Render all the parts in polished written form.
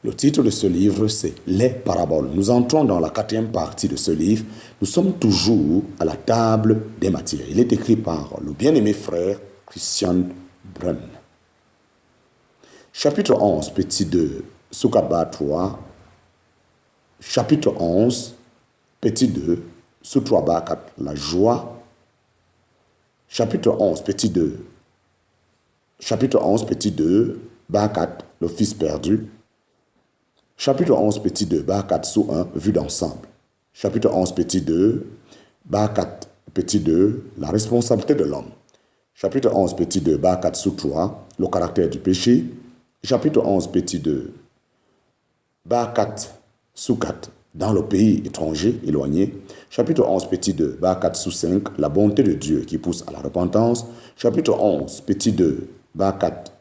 Le titre de ce livre, c'est « Les paraboles ». Nous entrons dans la 4e partie de ce livre. Nous sommes toujours à la table des matières. Il est écrit par le bien-aimé frère Christian Brun. Chapitre 11, petit 2, Soukaba 3. Chapitre 11, petit 2, Soutroaba 4, la joie. Chapitre 11, petit 2. Chapitre 11, petit 2, Ba 4, le fils perdu. Chapitre 11, petit 2, Ba 4, sous 1, vue d'ensemble. Chapitre 11, petit 2, Ba 4, petit 2, la responsabilité de l'homme. Chapitre 11, petit 2, Ba 4, sous 3, le caractère du péché. Chapitre 11, petit 2, Ba 4, sous 4, dans le pays étranger, éloigné. Chapitre 11, petit 2, Ba 4, sous 5, la bonté de Dieu qui pousse à la repentance. Chapitre 11, petit 2, Ba 4,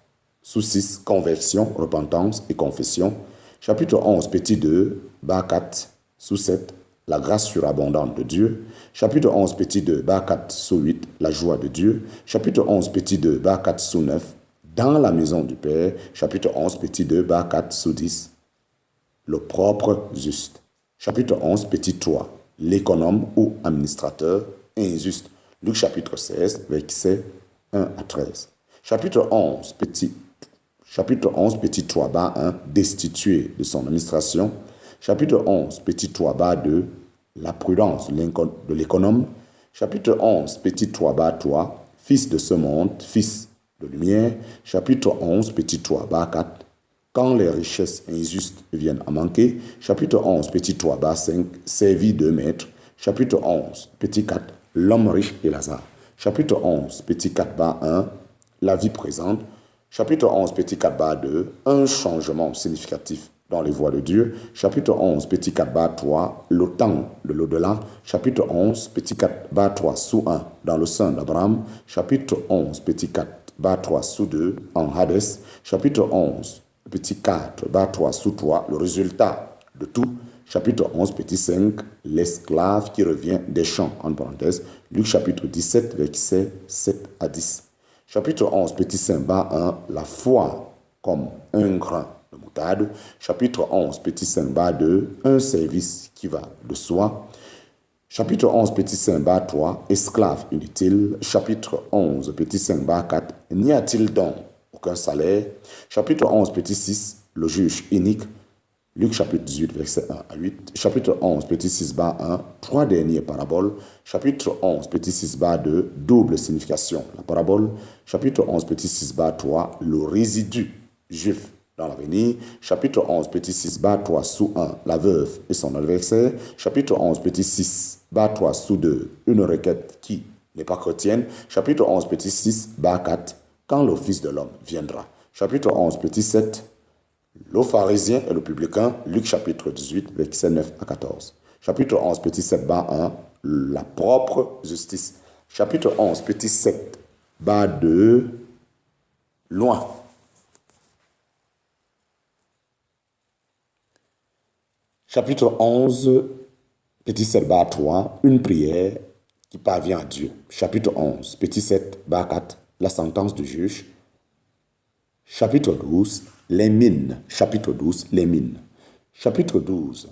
sous 6, conversion, repentance et confession. Chapitre 11, petit 2, Ba 4, sous 7, la grâce surabondante de Dieu. Chapitre 11, petit 2, Ba 4, sous 8, la joie de Dieu. Chapitre 11, petit 2, Ba 4, sous 9, dans la maison du Père. Chapitre 11, petit 2, Ba 4, sous 10, le propre juste. Chapitre 11, petit 3, l'économe ou administrateur injuste. Luc chapitre 16, versets 1 à 13. Chapitre 11, petit 3, bas 1, destitué de son administration. Chapitre 11, petit 3, bas 2, la prudence de l'économe. Chapitre 11, petit 3, bas 3, fils de ce monde, fils de lumière. Chapitre 11, petit 3, bas 4, quand les richesses injustes viennent à manquer. Chapitre 11, petit 3, bas 5, servi de maître. Chapitre 11, petit 4, l'homme riche et Lazare. Chapitre 11, petit 4, bas 1, la vie présente. Chapitre 11, petit 4, bas 2, un changement significatif dans les voies de Dieu. Chapitre 11, petit 4, bas 3, le temps de l'au-delà. Chapitre 11, petit 4, bas 3, sous 1, dans le sein d'Abraham. Chapitre 11, petit 4, bas 3, sous 2, en Hadès. Chapitre 11, petit 4, bas 3, sous 3, le résultat de tout. Chapitre 11, petit 5, l'esclave qui revient des champs, en parenthèse. Luc chapitre 17, versets 7 à 10. Chapitre 11, petit 5, bas 1, la foi comme un grain de moutarde. Chapitre 11, petit 5, bas 2, un service qui va de soi. Chapitre 11, petit 5, bas 3, esclave inutile. Chapitre 11, petit 5, bas 4, n'y a-t-il donc aucun salaire? Chapitre 11, petit 6, le juge unique. Luc chapitre 18, verset 1 à 8. Chapitre 11, petit 6, bas 1, 3 dernières paraboles. Chapitre 11, petit 6, bas 2, double signification, la parabole. Chapitre 11, petit 6, bas 3, le résidu juif dans l'avenir. Chapitre 11, petit 6, bas 3, sous 1, la veuve et son adversaire. Chapitre 11, petit 6, bas 3, sous 2, une requête qui n'est pas chrétienne. Chapitre 11, petit 6, bas 4, quand le Fils de l'homme viendra. Chapitre 11, petit 7, le pharisien et le publicain, Luc chapitre 18, versets 9 à 14. Chapitre 11, petit 7, bas 1, la propre justice. Chapitre 11, petit 7, bas 2, loin. Chapitre 11, petit 7, bas 3, une prière qui parvient à Dieu. Chapitre 11, petit 7, bas 4, la sentence du juge. Chapitre 12, les mines. Chapitre 12, les mines. Chapitre 12,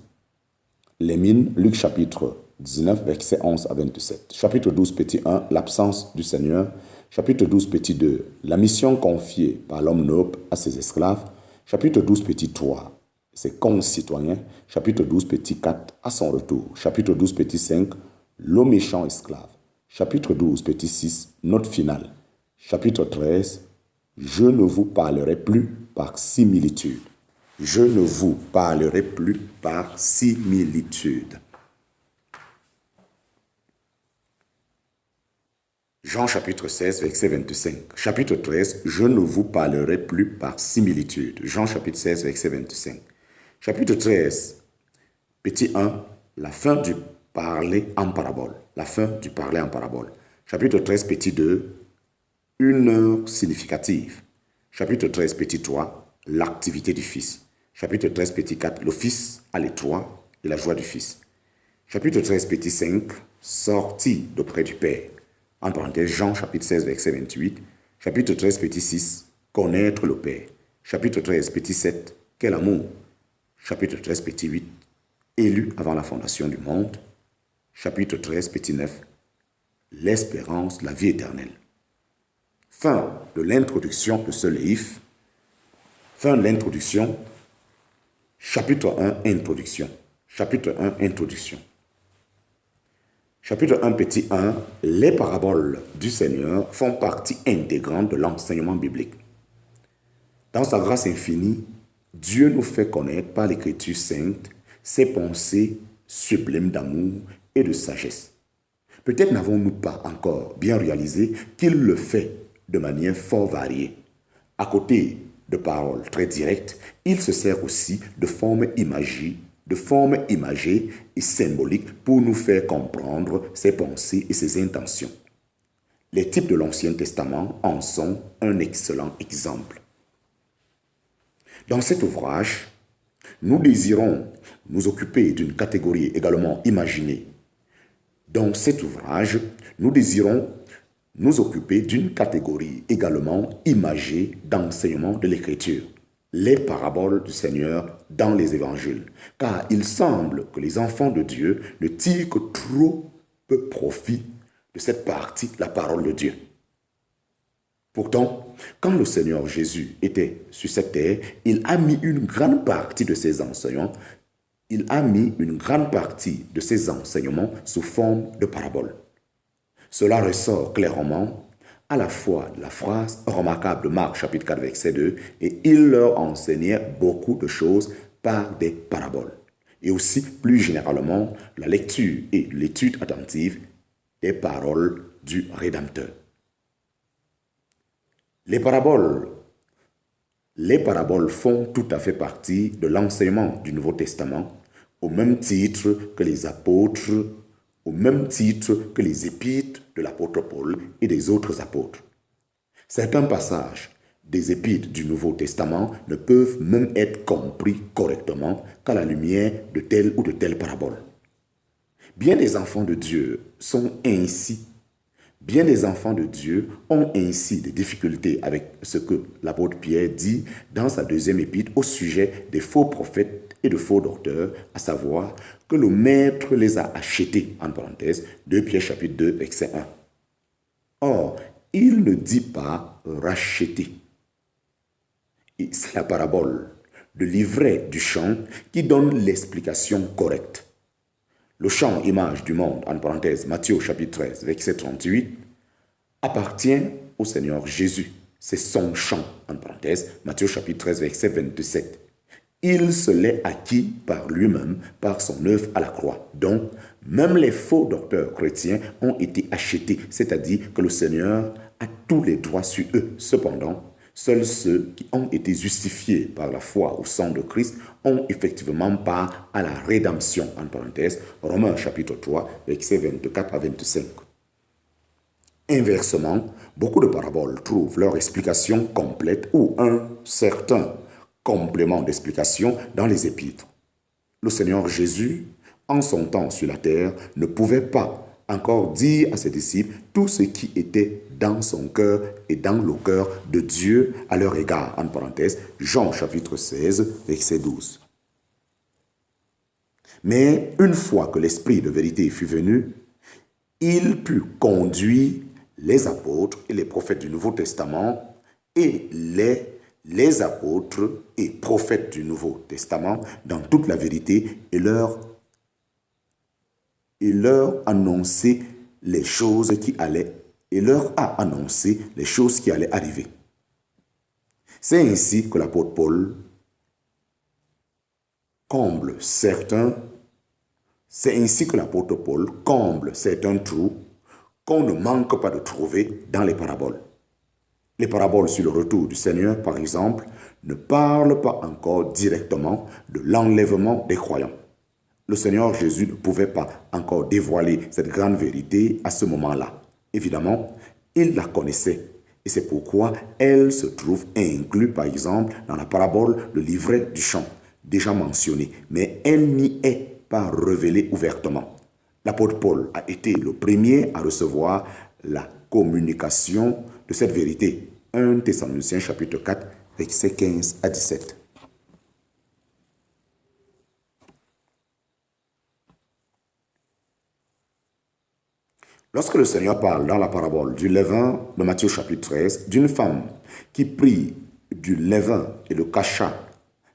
les mines. Luc chapitre 19, versets 11 à 27. Chapitre 12, petit 1, l'absence du Seigneur. Chapitre 12, petit 2, la mission confiée par l'homme noble à ses esclaves. Chapitre 12, petit 3, ses concitoyens. Chapitre 12, petit 4, à son retour. Chapitre 12, petit 5, le méchant esclave. Chapitre 12, petit 6, note finale. Chapitre 13, je ne vous parlerai plus par similitude. Je ne vous parlerai plus par similitude. Jean chapitre 16, verset 25. Chapitre 13, je ne vous parlerai plus par similitude. Jean chapitre 16, verset 25. Chapitre 13, petit 1, la fin du parler en parabole. La fin du parler en parabole. Chapitre 13, petit 2, une heure significative. Chapitre 13, petit 3, l'activité du Fils. Chapitre 13, petit 4, le Fils à l'étroit et la joie du Fils. Chapitre 13, petit 5, sortie d'auprès du Père. En parenthèse, Jean chapitre 16, verset 28. Chapitre 13, petit 6, connaître le Père. Chapitre 13, petit 7, quel amour. chapitre 13, petit 8, élu avant la fondation du monde, chapitre 13, petit 9, l'espérance, la vie éternelle. Fin de l'introduction de ce livre. Fin de l'introduction. Chapitre 1, introduction. Chapitre 1, introduction. Chapitre 1, petit 1, les paraboles du Seigneur font partie intégrante de l'enseignement biblique. Dans sa grâce infinie, Dieu nous fait connaître par l'Écriture sainte ses pensées sublimes d'amour et de sagesse. Peut-être n'avons-nous pas encore bien réalisé qu'il le fait de manière fort variée. À côté de paroles très directes, il se sert aussi de formes imagées et symboliques pour nous faire comprendre ses pensées et ses intentions. Les types de l'Ancien Testament en sont un excellent exemple. Dans cet ouvrage, nous désirons nous occuper d'une catégorie également imaginée. Dans cet ouvrage, nous désirons nous occuper d'une catégorie également imagée d'enseignement de l'Écriture, les paraboles du Seigneur dans les évangiles, car il semble que les enfants de Dieu ne tirent que trop peu profit de cette partie de la parole de Dieu. Pourtant, quand le Seigneur Jésus était sur cette terre, il a mis une grande partie de ses enseignements sous forme de paraboles. Cela ressort clairement à la fois de la phrase remarquable de Marc chapitre 4 verset 2 et il leur enseignait beaucoup de choses par des paraboles. Et aussi plus généralement la lecture et l'étude attentive des paroles du Rédempteur. Les paraboles font tout à fait partie de l'enseignement du Nouveau Testament au même titre que les apôtres, au même titre que les épîtres de l'apôtre Paul et des autres apôtres. Certains passages des épîtres du Nouveau Testament ne peuvent même être compris correctement qu'à la lumière de telle ou de telle parabole. Bien des enfants de Dieu ont ainsi des difficultés avec ce que l'apôtre Pierre dit dans sa deuxième épître au sujet des faux prophètes et de faux docteurs, à savoir que le maître les a achetés, en parenthèse, 2 Pierre chapitre 2, verset 1. Or, il ne dit pas racheter. Et c'est la parabole de l'ivraie du champ qui donne l'explication correcte. Le champ image du monde, en parenthèse, Matthieu chapitre 13, verset 38, appartient au Seigneur Jésus. C'est son champ, en parenthèse, Matthieu chapitre 13, verset 27. Il se l'est acquis par lui-même, par son œuvre à la croix. Donc, même les faux docteurs chrétiens ont été achetés, c'est-à-dire que le Seigneur a tous les droits sur eux. Cependant, seuls ceux qui ont été justifiés par la foi au sang de Christ ont effectivement part à la rédemption, en parenthèse, Romains chapitre 3, versets 24 à 25. Inversement, beaucoup de paraboles trouvent leur explication complète ou un certain complément d'explication dans les épîtres. Le Seigneur Jésus, en son temps sur la terre, ne pouvait pas encore dire à ses disciples tout ce qui était dans son cœur et dans le cœur de Dieu à leur égard. En parenthèse, Jean chapitre 16, verset 12. Mais une fois que l'Esprit de vérité fut venu, il put conduire les apôtres et les prophètes du Nouveau Testament et les apôtres et prophètes du Nouveau Testament dans toute la vérité et leur annoncer les choses qui allaient arriver. C'est ainsi que l'apôtre Paul comble certains trous qu'on ne manque pas de trouver dans les paraboles. Les paraboles sur le retour du Seigneur, par exemple, ne parlent pas encore directement de l'enlèvement des croyants. Le Seigneur Jésus ne pouvait pas encore dévoiler cette grande vérité à ce moment-là. Évidemment, il la connaissait et c'est pourquoi elle se trouve inclue, par exemple, dans la parabole de l'ivraie du champ, déjà mentionnée, mais elle n'y est pas révélée ouvertement. L'apôtre Paul a été le premier à recevoir la communication de cette vérité. 1 Thessaloniciens chapitre 4, versets 15 à 17. Lorsque le Seigneur parle dans la parabole du levain de Matthieu chapitre 13, d'une femme qui prit du levain et le cacha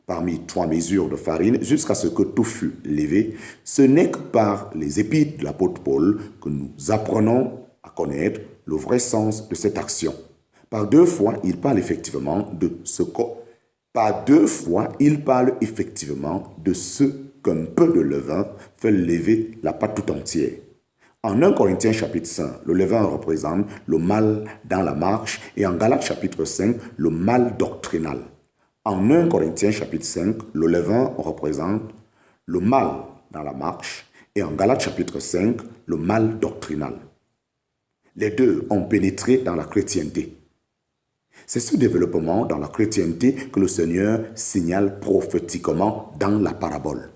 parmi 3 mesures de farine jusqu'à ce que tout fût levé, ce n'est que par les épîtres de l'apôtre Paul que nous apprenons à connaître le vrai sens de cette action. Par 2 fois, il parle effectivement de ce qu'un peu de levain fait lever la pâte tout entière. En 1 Corinthiens chapitre 5, le levain représente le mal dans la marche et en Galates chapitre 5, le mal doctrinal. En 1 Corinthiens chapitre 5, le levain représente le mal dans la marche et en Galates chapitre 5, le mal doctrinal. Les deux ont pénétré dans la chrétienté. C'est ce développement dans la chrétienté que le Seigneur signale prophétiquement dans la parabole.